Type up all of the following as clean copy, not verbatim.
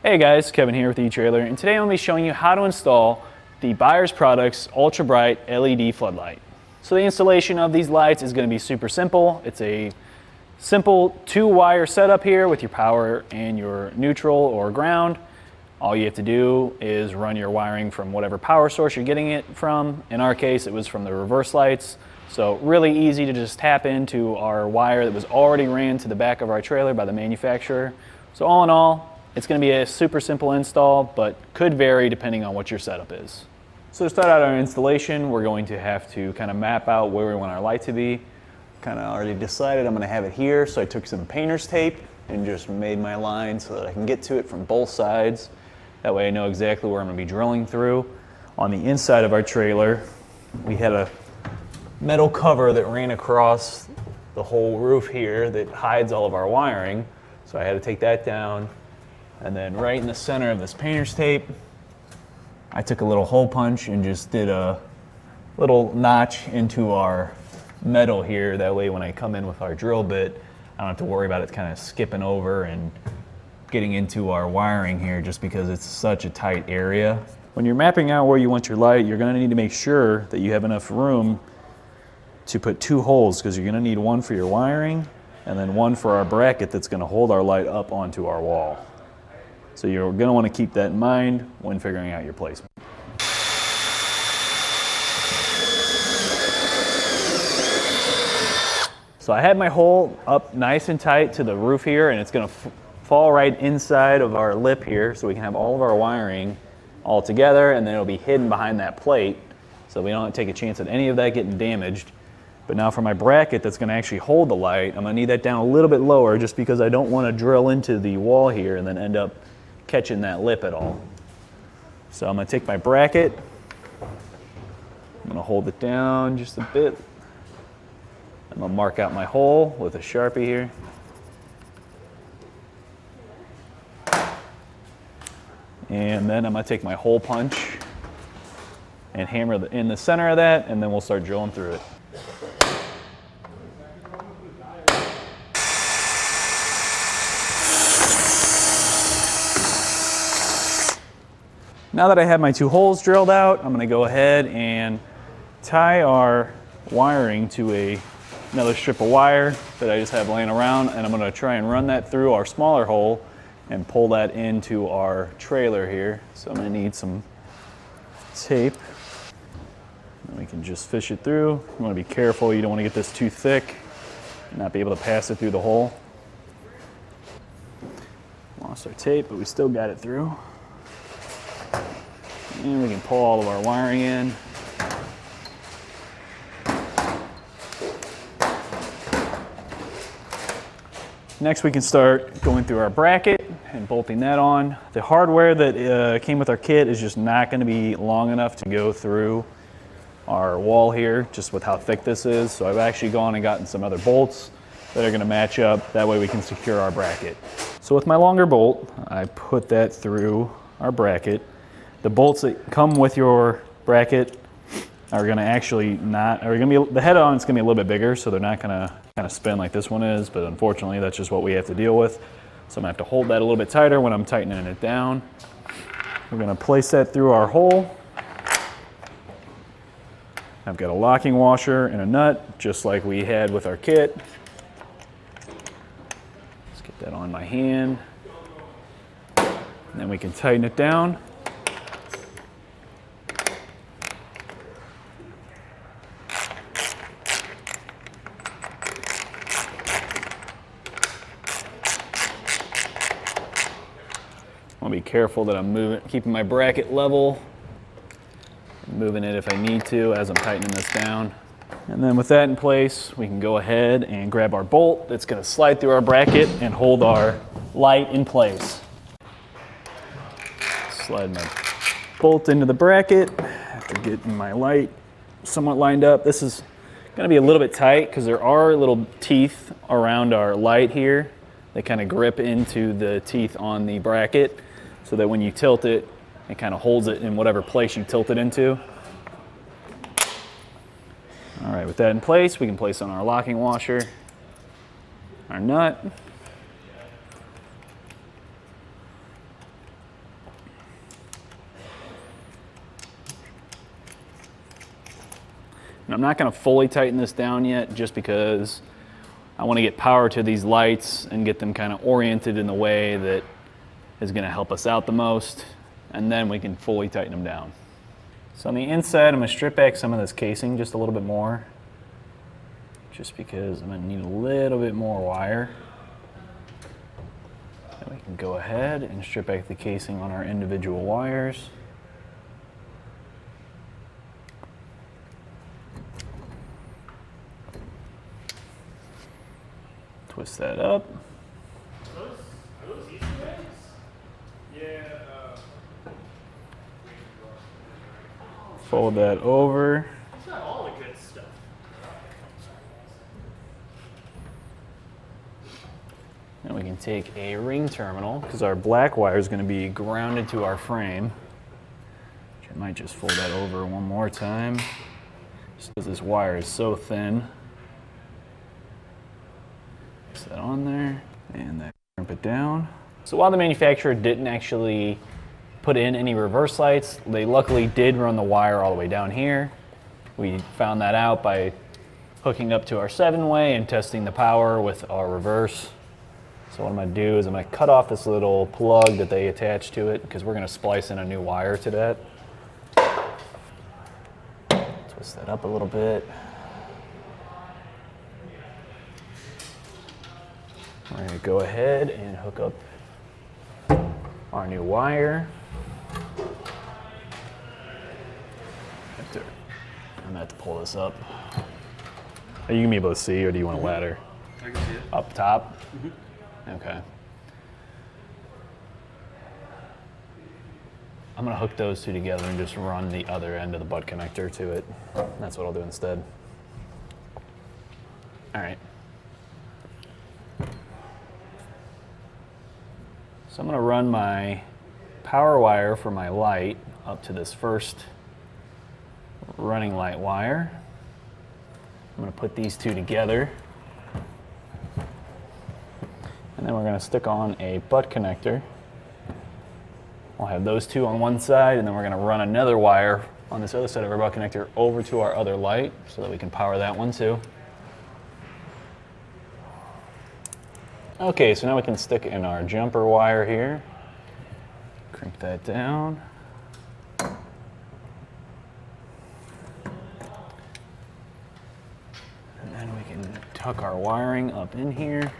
Hey guys, Kevin here with Etrailer, and today I'm going to be showing you how to install the Buyers Products Ultra Bright LED floodlight. So the installation of these lights is going to be super simple. It's a simple 2-wire setup here with your power and your neutral or ground. All you have to do is run your wiring from whatever power source you're getting it from. In our case, it was from the reverse lights. So really easy to just tap into our wire that was already ran to the back of our trailer by the manufacturer. So all in all, it's going to be a super simple install, but could vary depending on what your setup is. So to start out our installation, we're going to have to kind of map out where we want our light to be. Kind of already decided I'm going to have it here, so I took some painter's tape and just made my line so that I can get to it from both sides. That way I know exactly where I'm going to be drilling through. On the inside of our trailer, we had a metal cover that ran across the whole roof here that hides all of our wiring. So I had to take that down. And then right in the center of this painter's tape, I took a little hole punch and just did a little notch into our metal here. That way when I come in with our drill bit, I don't have to worry about it kind of skipping over and getting into our wiring here just because it's such a tight area. When you're mapping out where you want your light, you're going to need to make sure that you have enough room to put 2 holes, because you're going to need one for your wiring and then one for our bracket that's going to hold our light up onto our wall. So you're going to want to keep that in mind when figuring out your placement. So I had my hole up nice and tight to the roof here, and it's going to fall right inside of our lip here, so we can have all of our wiring all together, and then it'll be hidden behind that plate, so we don't take a chance at any of that getting damaged. But now for my bracket that's going to actually hold the light, I'm going to need that down a little bit lower just because I don't want to drill into the wall here and then end up catching that lip at all. So I'm going to take my bracket, I'm going to hold it down just a bit. I'm going to mark out my hole with a Sharpie here. And then I'm going to take my hole punch and hammer in the center of that, and then we'll start drilling through it. Now that I have my 2 holes drilled out, I'm going to go ahead and tie our wiring to another strip of wire that I just have laying around, and I'm going to try and run that through our smaller hole and pull that into our trailer here. So I'm going to need some tape, and we can just fish it through. You want to be careful, you don't want to get this too thick and not be able to pass it through the hole. Lost our tape, but we still got it through. And we can pull all of our wiring in. Next we can start going through our bracket and bolting that on. The hardware that came with our kit is just not going to be long enough to go through our wall here, just with how thick this is. So I've actually gone and gotten some other bolts that are going to match up. That way we can secure our bracket. So with my longer bolt, I put that through our bracket. The bolts that come with your bracket are going to actually the head on it's going to be a little bit bigger, so they're not going to kind of spin like this one is, but unfortunately that's just what we have to deal with. So I'm going to have to hold that a little bit tighter when I'm tightening it down. We're going to place that through our hole. I've got a locking washer and a nut, just like we had with our kit. Let's get that on my hand. And then we can tighten it down. I want to be careful that I'm keeping my bracket level, moving it if I need to as I'm tightening this down. And then with that in place, we can go ahead and grab our bolt that's going to slide through our bracket and hold our light in place. Slide my bolt into the bracket after getting my light somewhat lined up. This is going to be a little bit tight because there are little teeth around our light here. They kind of grip into the teeth on the bracket so that when you tilt it, it kind of holds it in whatever place you tilt it into. All right, with that in place, we can place on our locking washer, our nut, And I'm not going to fully tighten this down yet just because I want to get power to these lights and get them kind of oriented in the way that is going to help us out the most, and then we can fully tighten them down. So on the inside, I'm going to strip back some of this casing just a little bit more, just because I'm going to need a little bit more wire. And we can go ahead and strip back the casing on our individual wires. Twist that up. Are those Easter eggs? Yeah. Fold that over. It's got all the good stuff. And we can take a ring terminal, because our black wire is going to be grounded to our frame. Which I might just fold that over one more time, just because this wire is so thin. Place that on there, and that crimp it down. So while the manufacturer didn't actually put in any reverse lights, they luckily did run the wire all the way down here. We found that out by hooking up to our 7-way and testing the power with our reverse. So what I'm going to do is I'm going to cut off this little plug that they attach to it, because we're going to splice in a new wire to that. Twist that up a little bit. We're going to go ahead and hook up our new wire. I'm going to have to pull this up. Are you going to be able to see, or do you want a ladder? I can see it. Up top? Mm-hmm. Okay. I'm going to hook those two together and just run the other end of the butt connector to it. That's what I'll do instead. All right. So I'm going to run my power wire for my light up to this first running light wire. I'm going to put these two together. And then we're going to stick on a butt connector. We'll have those two on one side, and then we're going to run another wire on this other side of our butt connector over to our other light so that we can power that one too. Okay, so now we can stick in our jumper wire here. Crimp that down. And then we can tuck our wiring up in here.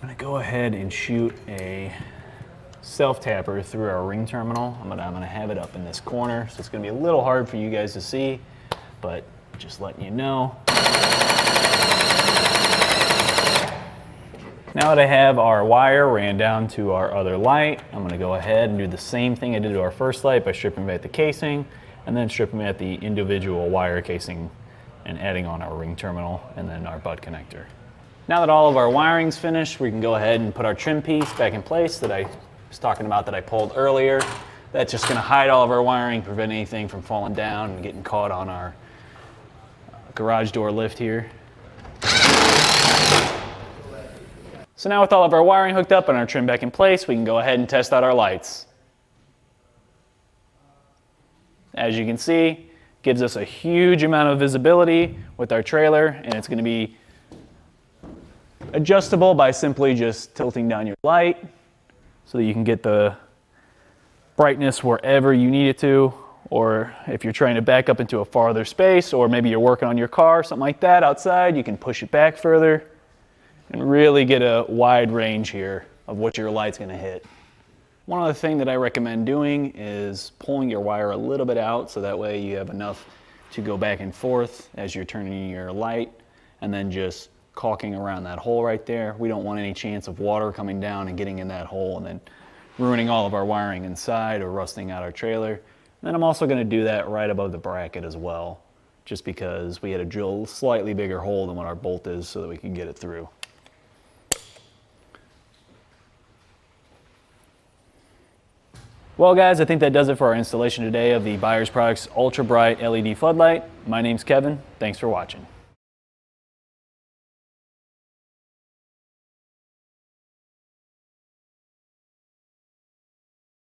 I'm going to go ahead and shoot a self-tapper through our ring terminal. I'm gonna have it up in this corner, so it's going to be a little hard for you guys to see, but just letting you know. Now that I have our wire ran down to our other light, I'm going to go ahead and do the same thing I did to our first light by stripping back the casing, and then stripping back the individual wire casing and adding on our ring terminal and then our butt connector. Now that all of our wiring's finished, we can go ahead and put our trim piece back in place that I was talking about that I pulled earlier. That's just going to hide all of our wiring, prevent anything from falling down and getting caught on our garage door lift here. So now with all of our wiring hooked up and our trim back in place, we can go ahead and test out our lights. As you can see, gives us a huge amount of visibility with our trailer, and it's going to be adjustable by simply just tilting down your light so that you can get the brightness wherever you need it to, or if you're trying to back up into a farther space, or maybe you're working on your car, something like that outside, you can push it back further and really get a wide range here of what your light's going to hit. One other thing that I recommend doing is pulling your wire a little bit out so that way you have enough to go back and forth as you're turning your light, and then just caulking around that hole right there. We don't want any chance of water coming down and getting in that hole and then ruining all of our wiring inside or rusting out our trailer. And then I'm also going to do that right above the bracket as well, just because we had to drill a slightly bigger hole than what our bolt is so that we can get it through. Well guys, I think that does it for our installation today of the Buyers Products Ultra Bright LED Floodlight. My name's Kevin. Thanks for watching.